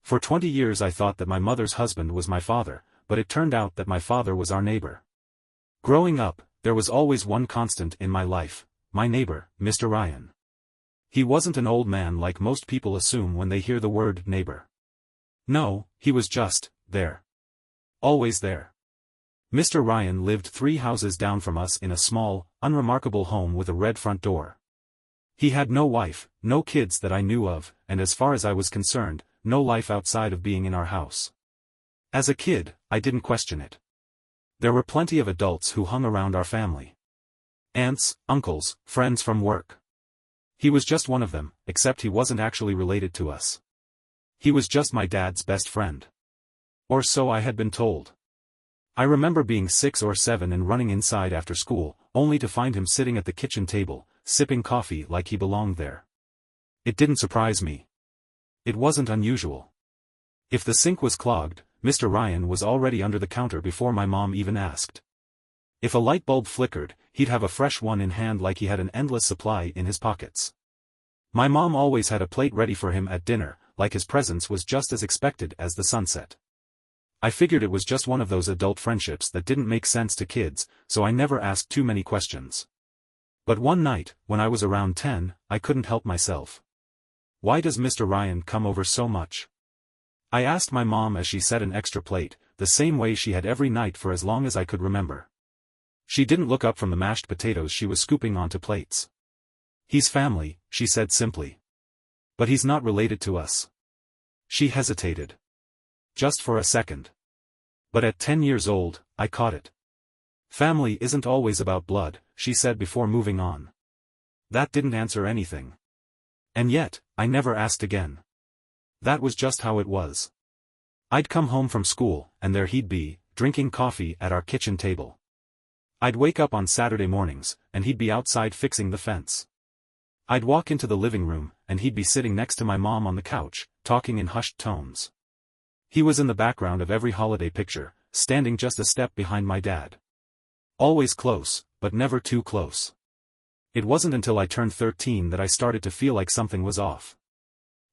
For 20 years I thought that my mother's husband was my father, but it turned out that my father was our neighbor. Growing up, there was always one constant in my life, my neighbor, Mr. Ryan. He wasn't an old man like most people assume when they hear the word neighbor. No, he was just there. Always there. Mr. Ryan lived 3 houses down from us in a small, unremarkable home with a red front door. He had no wife, no kids that I knew of, and as far as I was concerned, no life outside of being in our house. As a kid, I didn't question it. There were plenty of adults who hung around our family. Aunts, uncles, friends from work. He was just one of them, except he wasn't actually related to us. He was just my dad's best friend. Or so I had been told. I remember being 6 or 7 and running inside after school, only to find him sitting at the kitchen table, sipping coffee like he belonged there. It didn't surprise me. It wasn't unusual. If the sink was clogged, Mr. Ryan was already under the counter before my mom even asked. If a light bulb flickered, he'd have a fresh one in hand like he had an endless supply in his pockets. My mom always had a plate ready for him at dinner, like his presence was just as expected as the sunset. I figured it was just one of those adult friendships that didn't make sense to kids, so I never asked too many questions. But one night, when I was around 10, I couldn't help myself. Why does Mr. Ryan come over so much? I asked my mom as she set an extra plate, the same way she had every night for as long as I could remember. She didn't look up from the mashed potatoes she was scooping onto plates. He's family, she said simply. But he's not related to us. She hesitated. Just for a second. But at 10 years old, I caught it. Family isn't always about blood, she said before moving on. That didn't answer anything. And yet, I never asked again. That was just how it was. I'd come home from school, and there he'd be, drinking coffee at our kitchen table. I'd wake up on Saturday mornings, and he'd be outside fixing the fence. I'd walk into the living room, and he'd be sitting next to my mom on the couch, talking in hushed tones. He was in the background of every holiday picture, standing just a step behind my dad. Always close, but never too close. It wasn't until I turned 13 that I started to feel like something was off.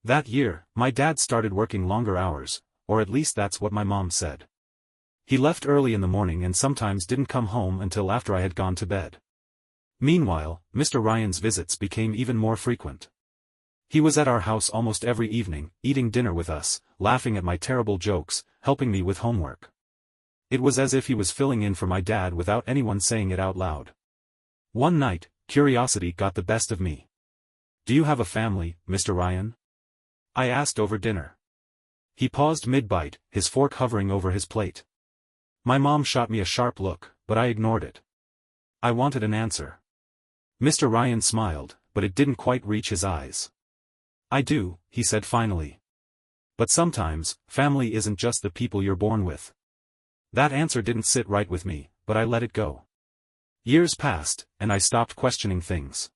That year, my dad started working longer hours, or at least that's what my mom said. He left early in the morning and sometimes didn't come home until after I had gone to bed. Meanwhile, Mr. Ryan's visits became even more frequent. He was at our house almost every evening, eating dinner with us, laughing at my terrible jokes, helping me with homework. It was as if he was filling in for my dad without anyone saying it out loud. One night, curiosity got the best of me. "Do you have a family, Mr. Ryan?" I asked over dinner. He paused mid-bite, his fork hovering over his plate. My mom shot me a sharp look, but I ignored it. I wanted an answer. Mr. Ryan smiled, but it didn't quite reach his eyes. "I do," he said finally. "But sometimes, family isn't just the people you're born with." That answer didn't sit right with me, but I let it go. Years passed, and I stopped questioning things.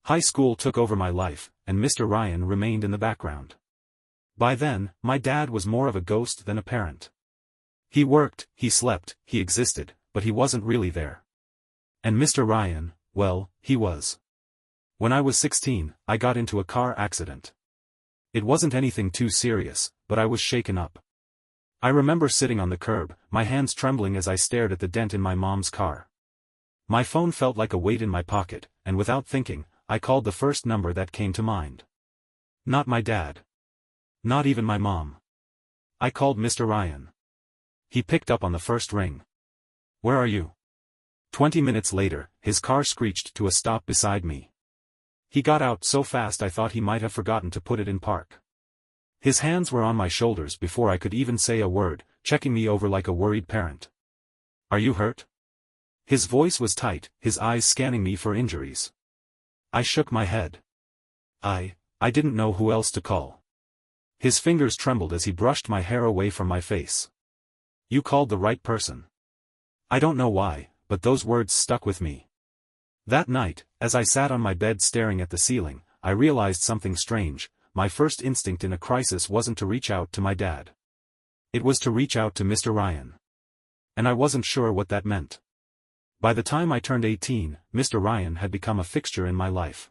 High school took over my life, and Mr. Ryan remained in the background. By then, my dad was more of a ghost than a parent. He worked, he slept, he existed, but he wasn't really there. And Mr. Ryan, well, he was. When I was 16, I got into a car accident. It wasn't anything too serious, but I was shaken up. I remember sitting on the curb, my hands trembling as I stared at the dent in my mom's car. My phone felt like a weight in my pocket, and without thinking, I called the first number that came to mind. Not my dad. Not even my mom. I called Mr. Ryan. He picked up on the first ring. "Where are you?" 20 minutes later, his car screeched to a stop beside me. He got out so fast I thought he might have forgotten to put it in park. His hands were on my shoulders before I could even say a word, checking me over like a worried parent. "Are you hurt?" His voice was tight, his eyes scanning me for injuries. I shook my head. I didn't know who else to call. His fingers trembled as he brushed my hair away from my face. "You called the right person." I don't know why, but those words stuck with me. That night, as I sat on my bed staring at the ceiling, I realized something strange. My first instinct in a crisis wasn't to reach out to my dad. It was to reach out to Mr. Ryan. And I wasn't sure what that meant. By the time I turned 18, Mr. Ryan had become a fixture in my life.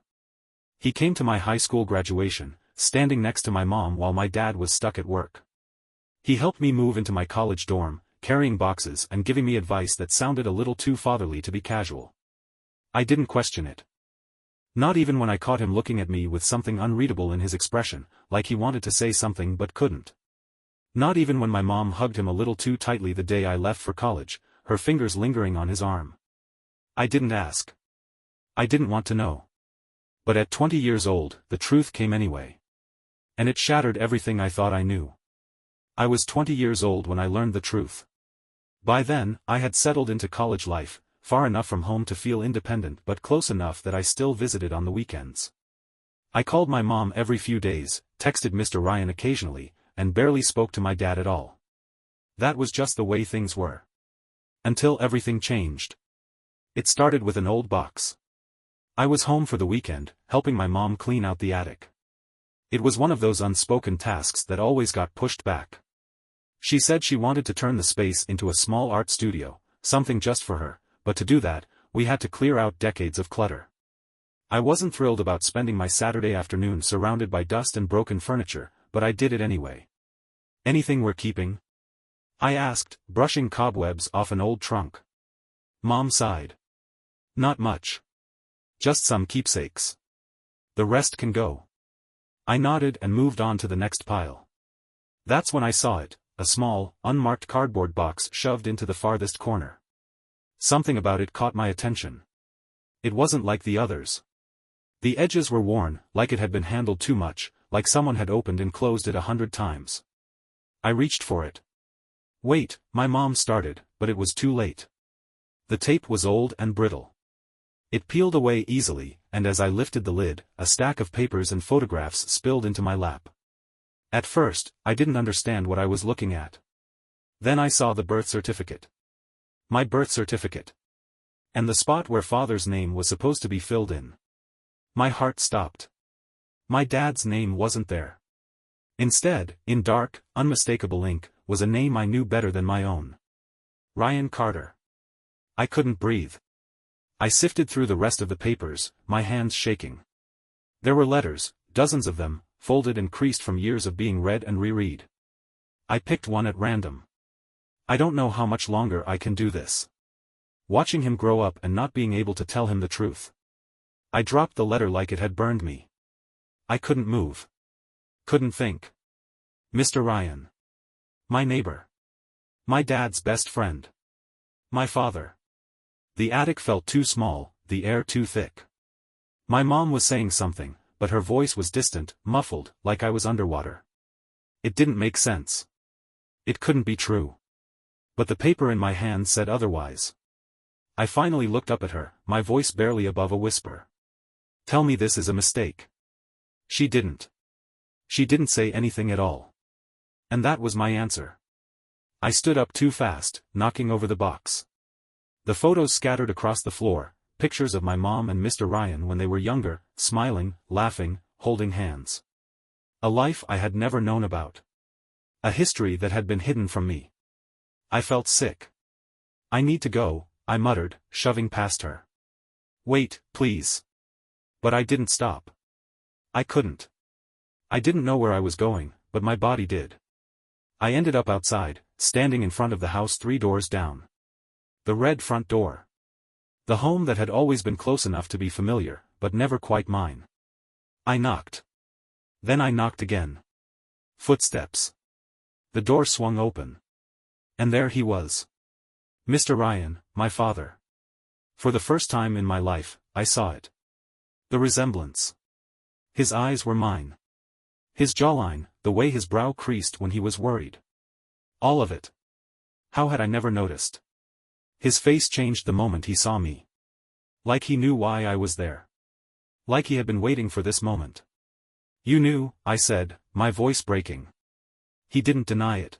He came to my high school graduation, standing next to my mom while my dad was stuck at work. He helped me move into my college dorm, carrying boxes and giving me advice that sounded a little too fatherly to be casual. I didn't question it. Not even when I caught him looking at me with something unreadable in his expression, like he wanted to say something but couldn't. Not even when my mom hugged him a little too tightly the day I left for college, her fingers lingering on his arm. I didn't ask. I didn't want to know. But at 20 years old, the truth came anyway. And it shattered everything I thought I knew. I was 20 years old when I learned the truth. By then, I had settled into college life, far enough from home to feel independent but close enough that I still visited on the weekends. I called my mom every few days, texted Mr. Ryan occasionally, and barely spoke to my dad at all. That was just the way things were. Until everything changed. It started with an old box. I was home for the weekend, helping my mom clean out the attic. It was one of those unspoken tasks that always got pushed back. She said she wanted to turn the space into a small art studio, something just for her, but to do that, we had to clear out decades of clutter. I wasn't thrilled about spending my Saturday afternoon surrounded by dust and broken furniture, but I did it anyway. Anything we're keeping? I asked, brushing cobwebs off an old trunk. Mom sighed. Not much. Just some keepsakes. The rest can go. I nodded and moved on to the next pile. That's when I saw it, a small, unmarked cardboard box shoved into the farthest corner. Something about it caught my attention. It wasn't like the others. The edges were worn, like it had been handled too much, like someone had opened and closed it 100 times. I reached for it. Wait, my mom started, but it was too late. The tape was old and brittle. It peeled away easily, and as I lifted the lid, a stack of papers and photographs spilled into my lap. At first, I didn't understand what I was looking at. Then I saw the birth certificate. My birth certificate. And the spot where father's name was supposed to be filled in. My heart stopped. My dad's name wasn't there. Instead, in dark, unmistakable ink, was a name I knew better than my own. Ryan Carter. I couldn't breathe. I sifted through the rest of the papers, my hands shaking. There were letters, dozens of them, folded and creased from years of being read and reread. I picked one at random. I don't know how much longer I can do this. Watching him grow up and not being able to tell him the truth. I dropped the letter like it had burned me. I couldn't move. Couldn't think. Mr. Ryan. My neighbor. My dad's best friend. My father. The attic felt too small, the air too thick. My mom was saying something, but her voice was distant, muffled, like I was underwater. It didn't make sense. It couldn't be true. But the paper in my hand said otherwise. I finally looked up at her, my voice barely above a whisper. Tell me this is a mistake. She didn't. She didn't say anything at all. And that was my answer. I stood up too fast, knocking over the box. The photos scattered across the floor, pictures of my mom and Mr. Ryan when they were younger, smiling, laughing, holding hands. A life I had never known about. A history that had been hidden from me. I felt sick. I need to go, I muttered, shoving past her. Wait, please. But I didn't stop. I couldn't. I didn't know where I was going, but my body did. I ended up outside, standing in front of the house 3 doors down. The red front door. The home that had always been close enough to be familiar, but never quite mine. I knocked. Then I knocked again. Footsteps. The door swung open. And there he was. Mr. Ryan, my father. For the first time in my life, I saw it. The resemblance. His eyes were mine. His jawline, the way his brow creased when he was worried. All of it. How had I never noticed? His face changed the moment he saw me. Like he knew why I was there. Like he had been waiting for this moment. You knew, I said, my voice breaking. He didn't deny it.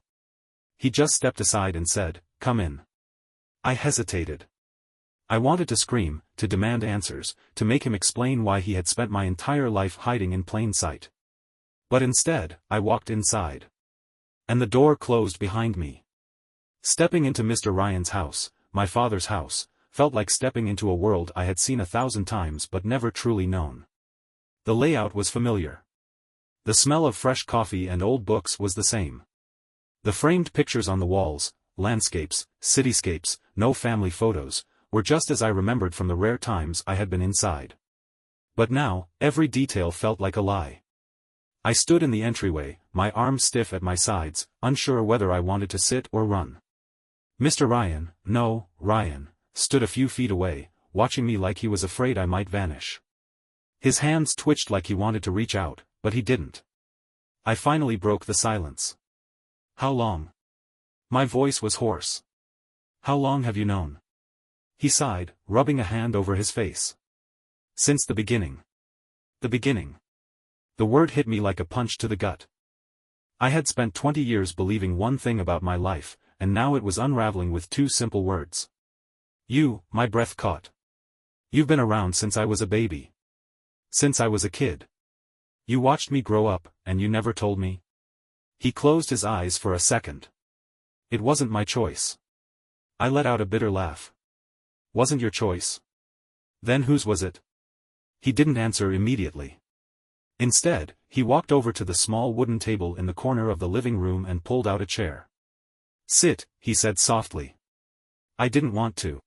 He just stepped aside and said, "Come in." I hesitated. I wanted to scream, to demand answers, to make him explain why he had spent my entire life hiding in plain sight. But instead, I walked inside. And the door closed behind me. Stepping into Mr. Ryan's house, my father's house, felt like stepping into a world I had seen 1,000 times but never truly known. The layout was familiar. The smell of fresh coffee and old books was the same. The framed pictures on the walls, landscapes, cityscapes, no family photos, were just as I remembered from the rare times I had been inside. But now, every detail felt like a lie. I stood in the entryway, my arms stiff at my sides, unsure whether I wanted to sit or run. Mr. Ryan, no, Ryan, stood a few feet away, watching me like he was afraid I might vanish. His hands twitched like he wanted to reach out, but he didn't. I finally broke the silence. How long? My voice was hoarse. How long have you known? He sighed, rubbing a hand over his face. Since the beginning. The beginning. The word hit me like a punch to the gut. I had spent 20 years believing one thing about my life, and now it was unraveling with two simple words. You, my breath caught. You've been around since I was a baby. Since I was a kid. You watched me grow up, and you never told me. He closed his eyes for a second. It wasn't my choice. I let out a bitter laugh. Wasn't your choice? Then whose was it? He didn't answer immediately. Instead, he walked over to the small wooden table in the corner of the living room and pulled out a chair. Sit, he said softly. I didn't want to.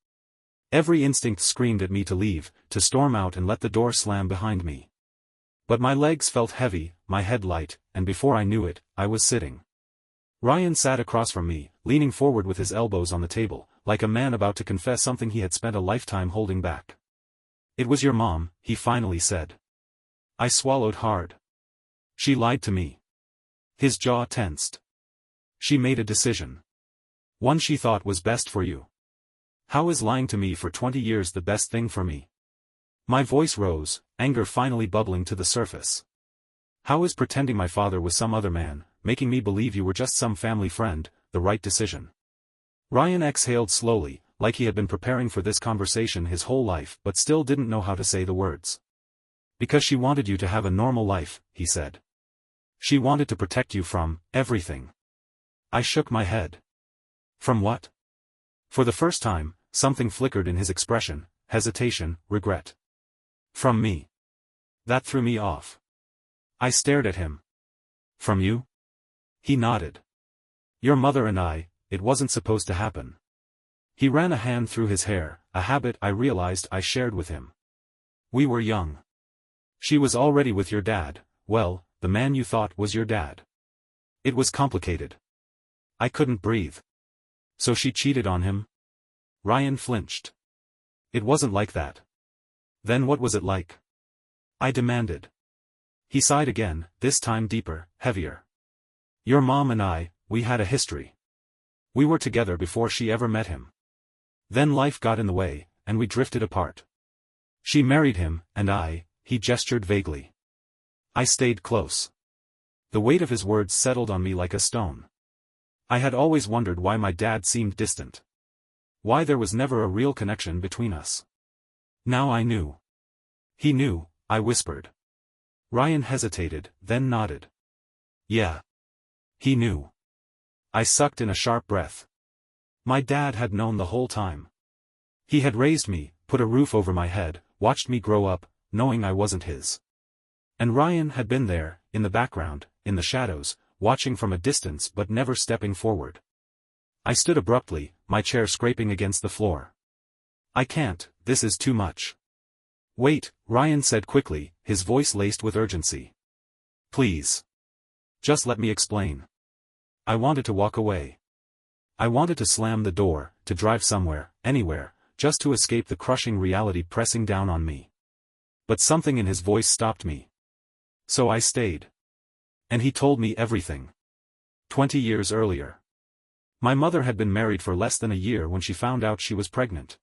Every instinct screamed at me to leave, to storm out and let the door slam behind me. But my legs felt heavy, my head light, and before I knew it, I was sitting. Ryan sat across from me, leaning forward with his elbows on the table, like a man about to confess something he had spent a lifetime holding back. It was your mom, he finally said. I swallowed hard. She lied to me. His jaw tensed. She made a decision. One she thought was best for you. How is lying to me for 20 years the best thing for me? My voice rose, anger finally bubbling to the surface. How is pretending my father was some other man, making me believe you were just some family friend, the right decision? Ryan exhaled slowly, like he had been preparing for this conversation his whole life but still didn't know how to say the words. Because she wanted you to have a normal life, he said. She wanted to protect you from everything. I shook my head. From what? For the first time, something flickered in his expression, hesitation, regret. From me. That threw me off. I stared at him. From you? He nodded. Your mother and I, it wasn't supposed to happen. He ran a hand through his hair, a habit I realized I shared with him. We were young. She was already with your dad, well, the man you thought was your dad. It was complicated. I couldn't breathe. So she cheated on him? Ryan flinched. It wasn't like that. Then what was it like? I demanded. He sighed again, this time deeper, heavier. Your mom and I, we had a history. We were together before she ever met him. Then life got in the way, and we drifted apart. She married him, and he gestured vaguely. I stayed close. The weight of his words settled on me like a stone. I had always wondered why my dad seemed distant. Why there was never a real connection between us. Now I knew. He knew, I whispered. Ryan hesitated, then nodded. Yeah. He knew. I sucked in a sharp breath. My dad had known the whole time. He had raised me, put a roof over my head, watched me grow up, knowing I wasn't his. And Ryan had been there, in the background, in the shadows, watching from a distance but never stepping forward. I stood abruptly, my chair scraping against the floor. I can't, this is too much. Wait, Ryan said quickly, his voice laced with urgency. Please. Just let me explain. I wanted to walk away. I wanted to slam the door, to drive somewhere, anywhere, just to escape the crushing reality pressing down on me. But something in his voice stopped me. So I stayed. And he told me everything. 20 years earlier. My mother had been married for less than a year when she found out she was pregnant.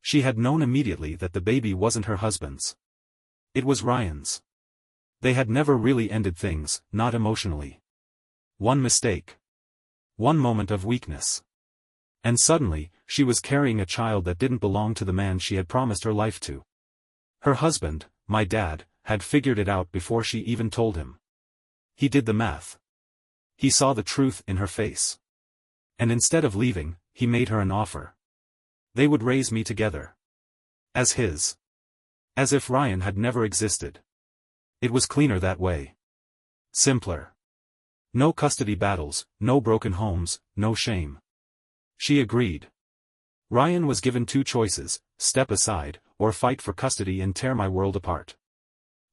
She had known immediately that the baby wasn't her husband's. It was Ryan's. They had never really ended things, not emotionally. One mistake. One moment of weakness. And suddenly, she was carrying a child that didn't belong to the man she had promised her life to. Her husband, my dad, had figured it out before she even told him. He did the math. He saw the truth in her face. And instead of leaving, he made her an offer. They would raise me together. As his. As if Ryan had never existed. It was cleaner that way. Simpler. No custody battles, no broken homes, no shame. She agreed. Ryan was given two choices: step aside, or fight for custody and tear my world apart.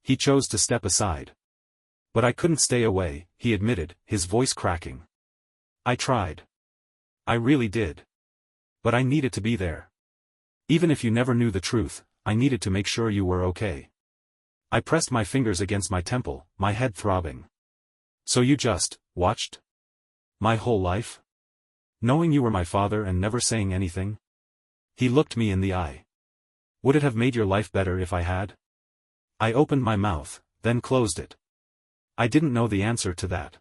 He chose to step aside. But I couldn't stay away, he admitted, his voice cracking. I tried. I really did. But I needed to be there. Even if you never knew the truth, I needed to make sure you were okay. I pressed my fingers against my temple, my head throbbing. So you just watched? My whole life? Knowing you were my father and never saying anything? He looked me in the eye. Would it have made your life better if I had? I opened my mouth, then closed it. I didn't know the answer to that.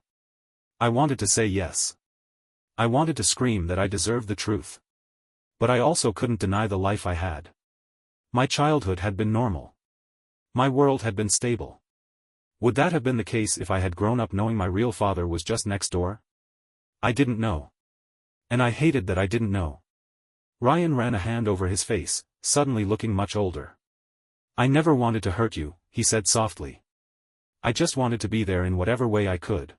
I wanted to say yes. I wanted to scream that I deserved the truth. But I also couldn't deny the life I had. My childhood had been normal. My world had been stable. Would that have been the case if I had grown up knowing my real father was just next door? I didn't know. And I hated that I didn't know. Ryan ran a hand over his face, suddenly looking much older. I never wanted to hurt you, he said softly. I just wanted to be there in whatever way I could.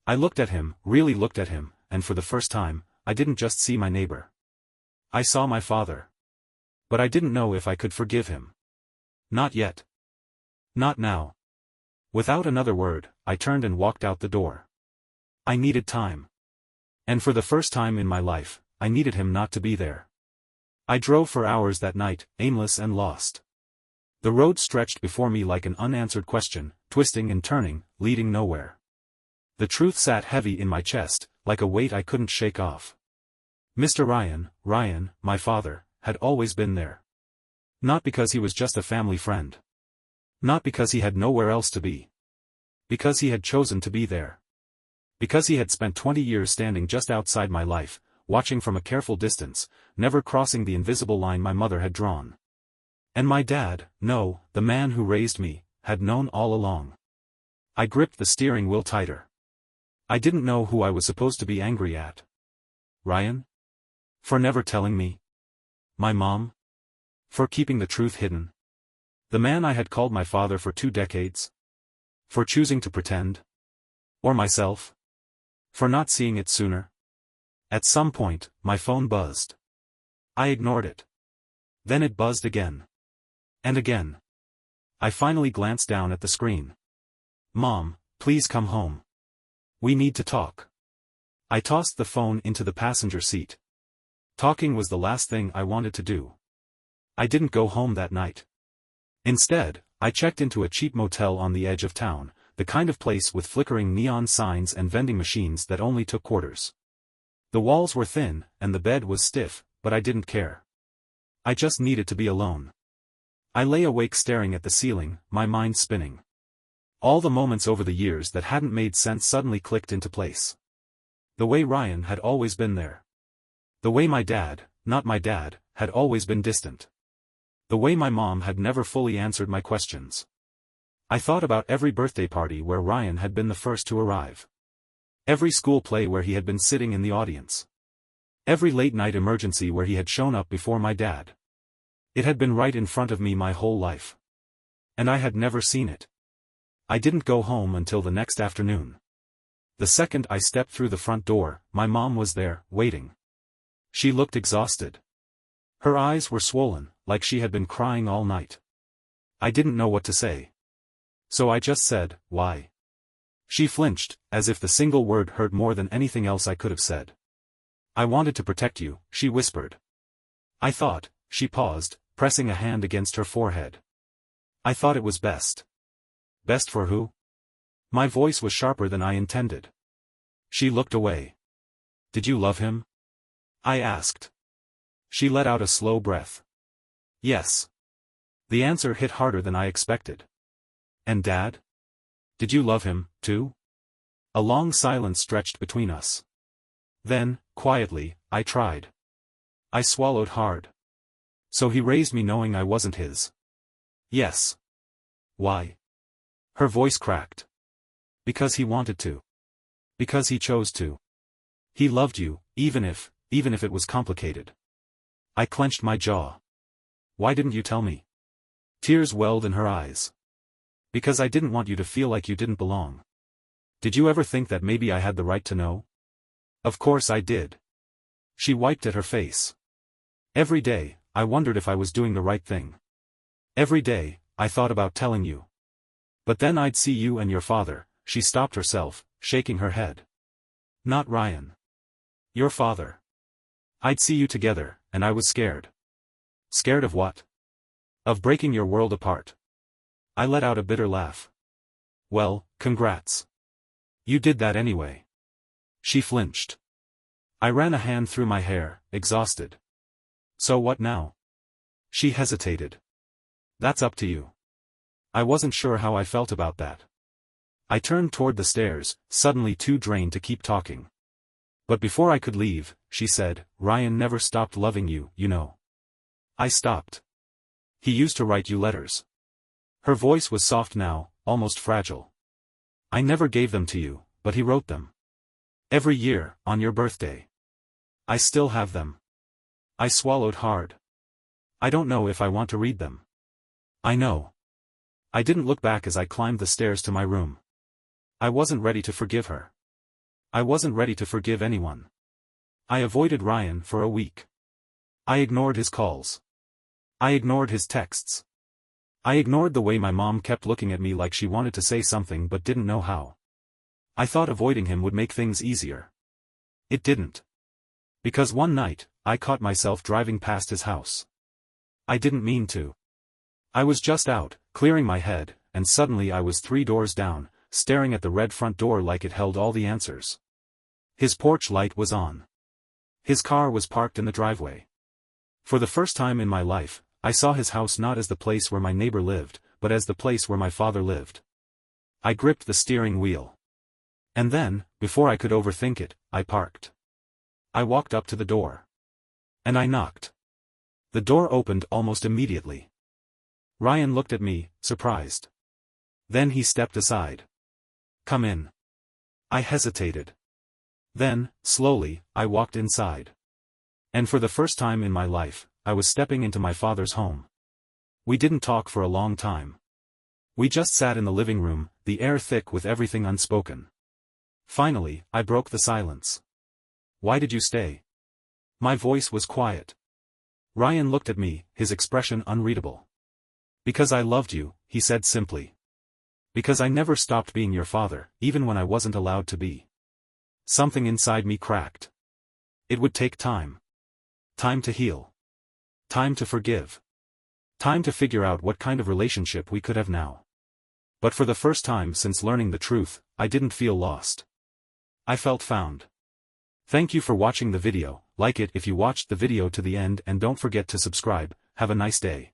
I looked at him, really looked at him, and for the first time, I didn't just see my neighbor. I saw my father. But I didn't know if I could forgive him. Not yet. Not now. Without another word, I turned and walked out the door. I needed time. And for the first time in my life, I needed him not to be there. I drove for hours that night, aimless and lost. The road stretched before me like an unanswered question, twisting and turning, leading nowhere. The truth sat heavy in my chest, like a weight I couldn't shake off. Mr. Ryan, my father, had always been there. Not because he was just a family friend. Not because he had nowhere else to be. Because he had chosen to be there. Because he had spent 20 years standing just outside my life, watching from a careful distance, never crossing the invisible line my mother had drawn. And my dad, no, the man who raised me, had known all along. I gripped the steering wheel tighter. I didn't know who I was supposed to be angry at. Ryan? For never telling me? My mom? For keeping the truth hidden? The man I had called my father for 2 decades? For choosing to pretend? Or myself? For not seeing it sooner? At some point, my phone buzzed. I ignored it. Then it buzzed again. And again. I finally glanced down at the screen. Mom, please come home. We need to talk. I tossed the phone into the passenger seat. Talking was the last thing I wanted to do. I didn't go home that night. Instead, I checked into a cheap motel on the edge of town, the kind of place with flickering neon signs and vending machines that only took quarters. The walls were thin, and the bed was stiff, but I didn't care. I just needed to be alone. I lay awake staring at the ceiling, my mind spinning. All the moments over the years that hadn't made sense suddenly clicked into place. The way Ryan had always been there. The way my dad, not my dad, had always been distant. The way my mom had never fully answered my questions. I thought about every birthday party where Ryan had been the first to arrive. Every school play where he had been sitting in the audience. Every late-night emergency where he had shown up before my dad. It had been right in front of me my whole life. And I had never seen it. I didn't go home until the next afternoon. The second I stepped through the front door, my mom was there, waiting. She looked exhausted. Her eyes were swollen, like she had been crying all night. I didn't know what to say. So I just said, "Why?" She flinched, as if the single word hurt more than anything else I could have said. "I wanted to protect you," she whispered. I thought, she paused, pressing a hand against her forehead. I thought it was best. Best for who? My voice was sharper than I intended. She looked away. "Did you love him?" I asked. She let out a slow breath. "Yes." The answer hit harder than I expected. "And Dad? Did you love him, too?" A long silence stretched between us. Then, quietly, I tried. I swallowed hard. "So he raised me knowing I wasn't his?" "Yes." "Why?" Her voice cracked. "Because he wanted to. Because he chose to. He loved you, even if it was complicated." I clenched my jaw. "Why didn't you tell me?" Tears welled in her eyes. "Because I didn't want you to feel like you didn't belong. Did you ever think that maybe I had the right to know? Of course I did. She wiped at her face. Every day, I wondered if I was doing the right thing. Every day, I thought about telling you. But then I'd see you and your father. She stopped herself, shaking her head. Not Ryan. Your father. I'd see you together, and I was scared. Scared of what? Of breaking your world apart. I let out a bitter laugh. Well, congrats. You did that anyway. She flinched. I ran a hand through my hair, exhausted. So what now? She hesitated. That's up to you. I wasn't sure how I felt about that. I turned toward the stairs, suddenly too drained to keep talking. But before I could leave, she said, Ryan never stopped loving you, you know. I stopped. He used to write you letters. Her voice was soft now, almost fragile. I never gave them to you, but he wrote them. Every year, on your birthday. I still have them. I swallowed hard. I don't know if I want to read them. I know. I didn't look back as I climbed the stairs to my room. I wasn't ready to forgive her. I wasn't ready to forgive anyone. I avoided Ryan for a week. I ignored his calls. I ignored his texts. I ignored the way my mom kept looking at me like she wanted to say something but didn't know how. I thought avoiding him would make things easier. It didn't. Because one night, I caught myself driving past his house. I didn't mean to. I was just out, clearing my head, and suddenly I was 3 doors down, staring at the red front door like it held all the answers. His porch light was on. His car was parked in the driveway. For the first time in my life, I saw his house not as the place where my neighbor lived, but as the place where my father lived. I gripped the steering wheel. And then, before I could overthink it, I parked. I walked up to the door. And I knocked. The door opened almost immediately. Ryan looked at me, surprised. Then he stepped aside. Come in. I hesitated. Then, slowly, I walked inside. And for the first time in my life, I was stepping into my father's home. We didn't talk for a long time. We just sat in the living room, the air thick with everything unspoken. Finally, I broke the silence. Why did you stay? My voice was quiet. Ryan looked at me, his expression unreadable. Because I loved you, he said simply. Because I never stopped being your father, even when I wasn't allowed to be. Something inside me cracked. It would take time. Time to heal. Time to forgive. Time to figure out what kind of relationship we could have now. But for the first time since learning the truth, I didn't feel lost. I felt found. Thank you for watching the video. Like it if you watched the video to the end and don't forget to subscribe. Have a nice day.